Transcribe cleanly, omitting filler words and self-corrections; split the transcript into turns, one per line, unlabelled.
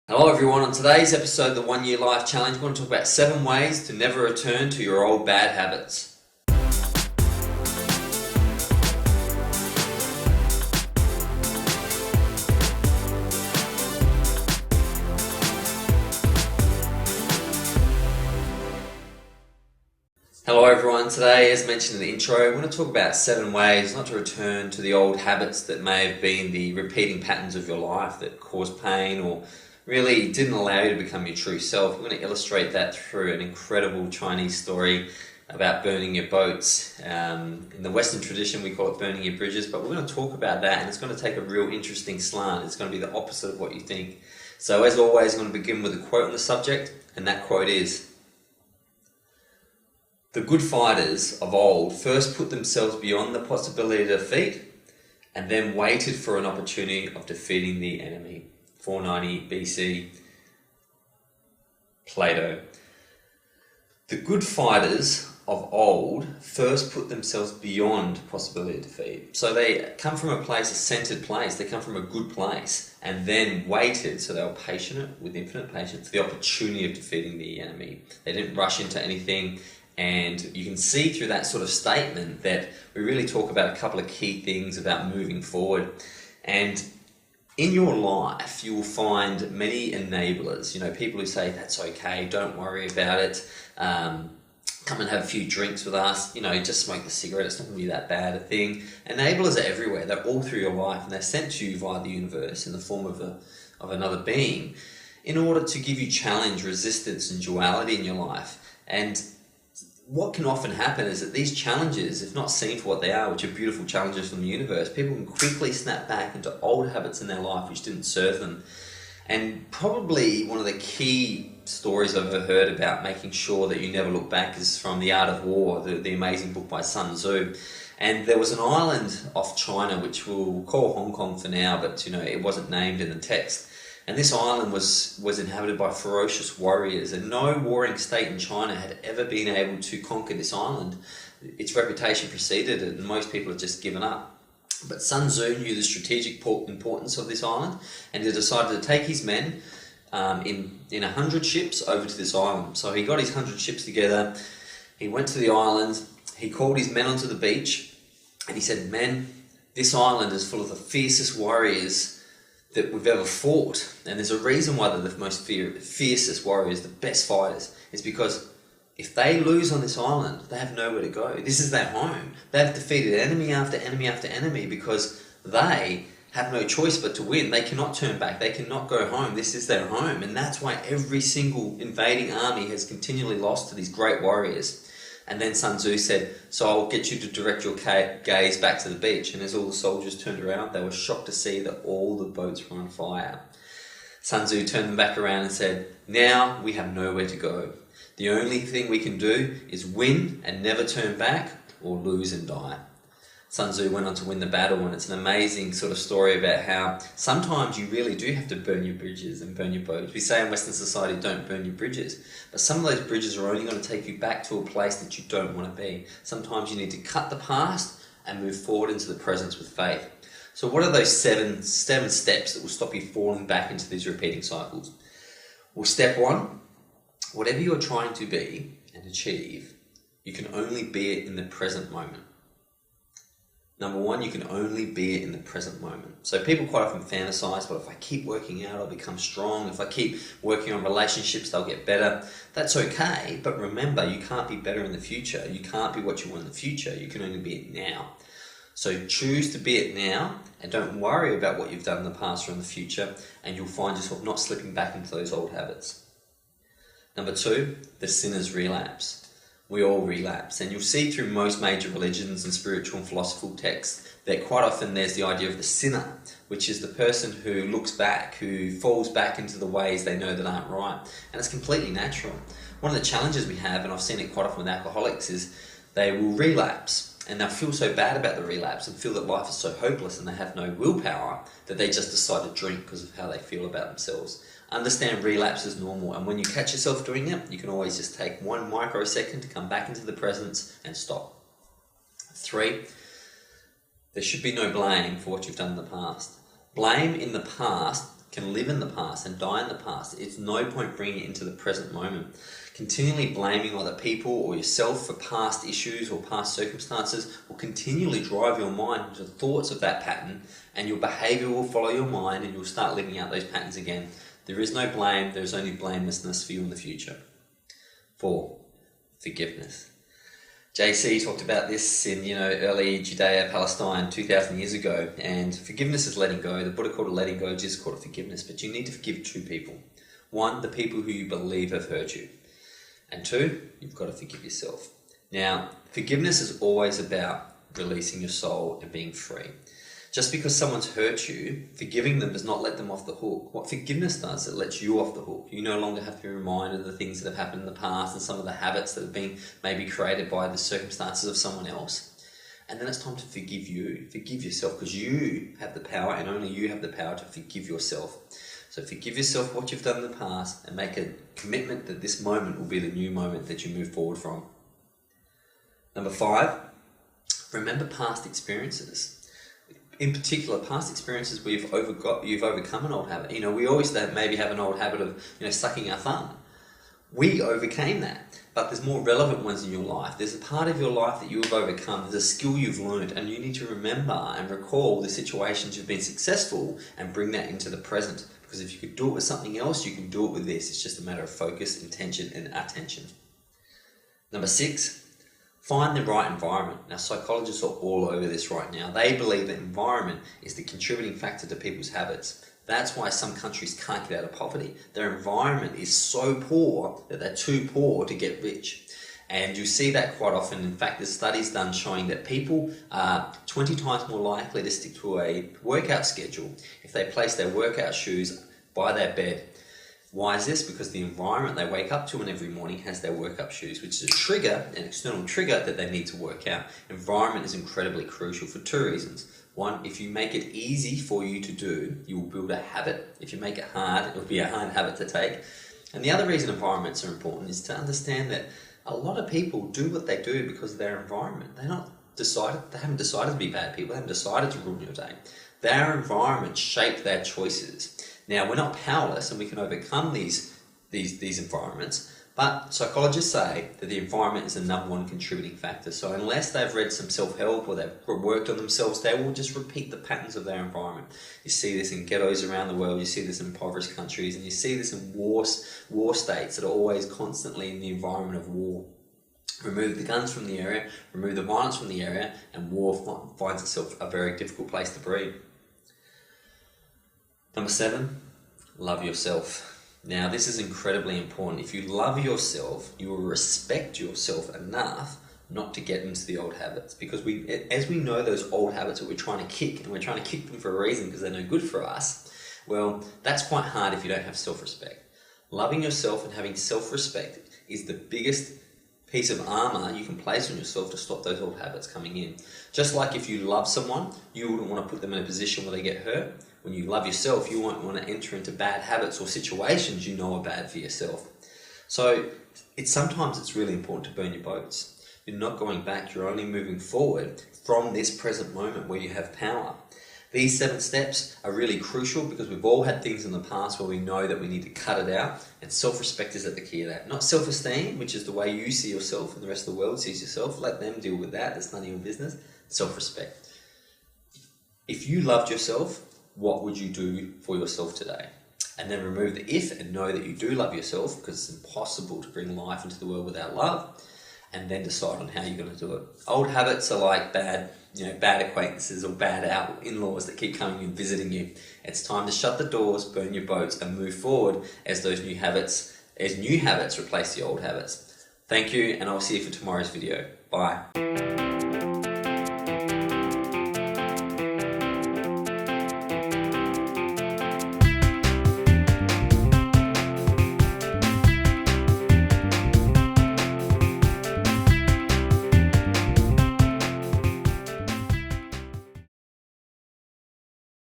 Hello everyone, on today's episode of the 1 Year Life Challenge, we're going to talk about 7 ways to never return to your old bad habits. Hello everyone, today as mentioned in the intro, we're going to talk about 7 ways not to return to the old habits that may have been the repeating patterns of your life that caused pain or really didn't allow you to become your true self. We're going to illustrate that through an incredible Chinese story about burning your boats. In the Western tradition we call it burning your bridges, but we're going to talk about that and it's going to take a real interesting slant. It's going to be the opposite of what you think. So as always, I'm going to begin with a quote on the subject, and that quote is, "The good fighters of old first put themselves beyond the possibility of defeat and then waited for an opportunity of defeating the enemy." 490 BC, Plato. The good fighters of old first put themselves beyond possibility of defeat. So they come from a place, a centered place, they come from a good place, and then waited, so they were patient with infinite patience, for the opportunity of defeating the enemy. They didn't rush into anything. And you can see through that sort of statement that we really talk about a couple of key things about moving forward. And in your life, you will find many enablers, people who say, that's okay, don't worry about it, come and have a few drinks with us, just smoke the cigarette, it's not going to be that bad a thing. Enablers are everywhere, they're all through your life, and they're sent to you via the universe in the form of another being in order to give you challenge, resistance, and duality in your life. And what can often happen is that these challenges, if not seen for what they are, which are beautiful challenges from the universe, people can quickly snap back into old habits in their life which didn't serve them. And probably one of the key stories I've ever heard about making sure that you never look back is from The Art of War, the amazing book by Sun Tzu. And there was an island off China, which we'll call Hong Kong for now, but it wasn't named in the text. And this island was inhabited by ferocious warriors, and no warring state in China had ever been able to conquer this island. Its reputation preceded it, and most people had just given up. But Sun Tzu knew the strategic importance of this island, and he decided to take his men in 100 ships over to this island. So he got his 100 ships together, he went to the island, he called his men onto the beach, and he said, "Men, this island is full of the fiercest warriors that we've ever fought, and there's a reason why they're the most fiercest warriors, the best fighters. It's because if they lose on this island, they have nowhere to go. This is their home. They've defeated enemy after enemy after enemy because they have no choice but to win. They cannot turn back. They cannot go home. This is their home, and that's why every single invading army has continually lost to these great warriors." And then Sun Tzu said, "So I'll get you to direct your gaze back to the beach." And as all the soldiers turned around, they were shocked to see that all the boats were on fire. Sun Tzu turned them back around and said, "Now we have nowhere to go. The only thing we can do is win and never turn back, or lose and die." Sun Tzu went on to win the battle, and it's an amazing sort of story about how sometimes you really do have to burn your bridges and burn your boats. We say in Western society, don't burn your bridges, but some of those bridges are only going to take you back to a place that you don't want to be. Sometimes you need to cut the past and move forward into the present with faith. So what are those seven steps that will stop you falling back into these repeating cycles? Well, step 1, whatever you're trying to be and achieve, you can only be it in the present moment. Number 1, you can only be it in the present moment. So people quite often fantasize, well, if I keep working out, I'll become strong. If I keep working on relationships, they'll get better. That's okay, but remember, you can't be better in the future. You can't be what you want in the future. You can only be it now. So choose to be it now, and don't worry about what you've done in the past or in the future, and you'll find yourself not slipping back into those old habits. Number 2, the sinner's relapse. We all relapse, and you'll see through most major religions and spiritual and philosophical texts that quite often there's the idea of the sinner, which is the person who looks back, who falls back into the ways they know that aren't right, and it's completely natural. One of the challenges we have, and I've seen it quite often with alcoholics, is they will relapse, and they'll feel so bad about the relapse and feel that life is so hopeless and they have no willpower that they just decide to drink because of how they feel about themselves. Understand relapse is normal, and when you catch yourself doing it, you can always just take 1 microsecond to come back into the presence and stop. 3, there should be no blame for what you've done in the past. Blame in the past can live in the past and die in the past. It's no point bringing it into the present moment. Continually blaming other people or yourself for past issues or past circumstances will continually drive your mind into thoughts of that pattern, and your behaviour will follow your mind and you'll start living out those patterns again. There is no blame, there is only blamelessness for you in the future. 4. Forgiveness. JC talked about this in early Judea, Palestine 2,000 years ago, and forgiveness is letting go. The Buddha called it letting go, Jesus called it forgiveness, but you need to forgive 2 people. 1, the people who you believe have hurt you, and 2, you've got to forgive yourself. Now, forgiveness is always about releasing your soul and being free. Just because someone's hurt you, forgiving them does not let them off the hook. What forgiveness does, it lets you off the hook. You no longer have to be reminded of the things that have happened in the past and some of the habits that have been maybe created by the circumstances of someone else. And then it's time to forgive you. Forgive yourself, because you have the power, and only you have the power to forgive yourself. So forgive yourself what you've done in the past and make a commitment that this moment will be the new moment that you move forward from. Number 5, remember past experiences. In particular, past experiences where you've overcome an old habit. We always maybe have an old habit of sucking our thumb. We overcame that, but there's more relevant ones in your life. There's a part of your life that you have overcome. There's a skill you've learned, and you need to remember and recall the situations you've been successful and bring that into the present. Because if you could do it with something else, you can do it with this. It's just a matter of focus, intention, and attention. Number 6. Find the right environment. Now, psychologists are all over this right now. They believe that environment is the contributing factor to people's habits. That's why some countries can't get out of poverty. Their environment is so poor that they're too poor to get rich. And you see that quite often. In fact, there's studies done showing that people are 20 times more likely to stick to a workout schedule if they place their workout shoes by their bed. Why is this? Because the environment they wake up to in every morning has their work-up shoes, which is a trigger, an external trigger that they need to work out. Environment is incredibly crucial for 2 reasons. 1, if you make it easy for you to do, you will build a habit. If you make it hard, it will be a hard habit to take. And the other reason environments are important is to understand that a lot of people do what they do because of their environment. They haven't decided to be bad people. They haven't decided to ruin your day. Their environment shaped their choices. Now, we're not powerless and we can overcome these environments, but psychologists say that the environment is the number 1 contributing factor. So unless they've read some self-help or they've worked on themselves, they will just repeat the patterns of their environment. You see this in ghettos around the world, you see this in impoverished countries, and you see this in war states that are always constantly in the environment of war. Remove the guns from the area, remove the violence from the area, and war finds itself a very difficult place to breed. Number 7, love yourself. Now, this is incredibly important. If you love yourself, you will respect yourself enough not to get into the old habits. Because as we know those old habits that we're trying to kick, and we're trying to kick them for a reason because they're no good for us, well, that's quite hard if you don't have self-respect. Loving yourself and having self-respect is the biggest piece of armor you can place on yourself to stop those old habits coming in. Just like if you love someone, you wouldn't want to put them in a position where they get hurt. When you love yourself, you won't want to enter into bad habits or situations you know are bad for yourself. So sometimes it's really important to burn your boats. You're not going back, you're only moving forward from this present moment where you have power. These 7 steps are really crucial because we've all had things in the past where we know that we need to cut it out, and self-respect is at the key of that. Not self-esteem, which is the way you see yourself and the rest of the world sees yourself. Let them deal with that, that's none of your business. Self-respect. If you loved yourself, what would you do for yourself today? And then remove the if and know that you do love yourself, because it's impossible to bring life into the world without love, and then decide on how you're going to do it. Old habits are like bad acquaintances or bad in-laws that keep coming and visiting you. It's time to shut the doors, burn your boats, and move forward as new habits replace the old habits. Thank you, and I'll see you for tomorrow's video. Bye.